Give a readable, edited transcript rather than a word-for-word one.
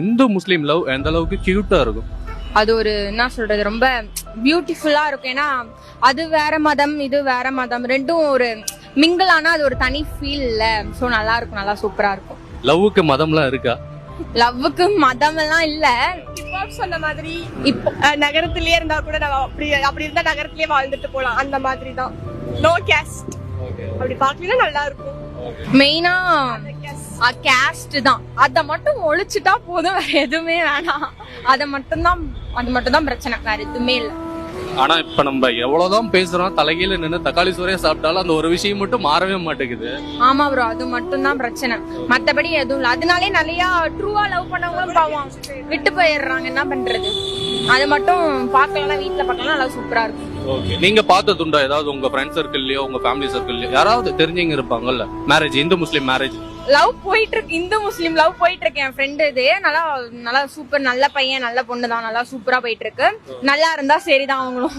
இந்து முஸ்லீம் love எந்த அளவுக்கு கியூட்டா இருக்கும்? அது ஒரு என்ன சொல்றது, ரொம்ப பியூட்டிஃபுல்லா இருக்கும். ஏன்னா அது வேற மதம், இது வேற மதம், ரெண்டும் ஒரு மிங்கிள் ஆனா அது ஒரு தனி ஃபீல் இல்ல. சோ நல்லா இருக்கும், நல்லா சூப்பரா இருக்கும். லவ்வுக்கு மதம்லாம் இருக்கா? லவ்வுக்கு மதம் எல்லாம் இல்ல. இப்போ சொன்ன மாதிரி இப்போ நகரத்திலேயே இருந்தா கூட நம்ம அப்படி இருந்தா நகரத்திலேயே வாழ்ந்துட்டு போலாம். அந்த மாதிரி தான். நோ கேஸ்ட் அப்படி பாக்கலாம், நல்லா இருக்கும். மெயினா கேஸ்ட் தான். அத மட்டும் ஒழிச்சுட்டா போதும், வேற எதுவுமே வேணாம். அது மட்டும் தான் பிரச்சனை, வேற எதுவுமே இல்ல. ஆனா இப்ப நம்ம எவ்வளவுதான் பேசுறோம், தலைகீழ நின்று தக்காளி சோறையா சாப்பிட்டாலும் அந்த ஒரு விஷயம் மட்டும் மாறவே மாட்டேங்குது. ஆமா ப்ரோ, அது மட்டும் தான் பிரச்சனை, மத்தபடி எதுவும் இல்ல. அதனாலே நிறைய ட்ரூவா லவ் பண்ணவங்களும் பாவம் விட்டு போயிடுறாங்க. என்ன பண்றது, அது மட்டும் பாக்கலாம், வீட்டுல பாக்கலாம், நல்லா சூப்பரா இருக்கும். நீங்க பார்த்ததுண்டா ஏதாவது உங்க ஃப்ரெண்ட் சர்க்கிள்லயோ உங்க ஃபேமிலி சர்க்கிள்லயோ யாராவது தெரிஞ்சவங்க இருப்பாங்கல்ல, மேரேஜ், இந்து முஸ்லீம் மேரேஜ் லவ் போயிட்டு இருக்கு, இந்து முஸ்லீம் லவ் போயிட்டு இருக்கு. என் ஃப்ரெண்டு இது நல்லா நல்லா சூப்பர், நல்ல பையன், நல்ல பொண்ணு தான், நல்லா சூப்பரா போயிட்டு இருக்கு. நல்லா இருந்தா சரிதான் அவங்களும்.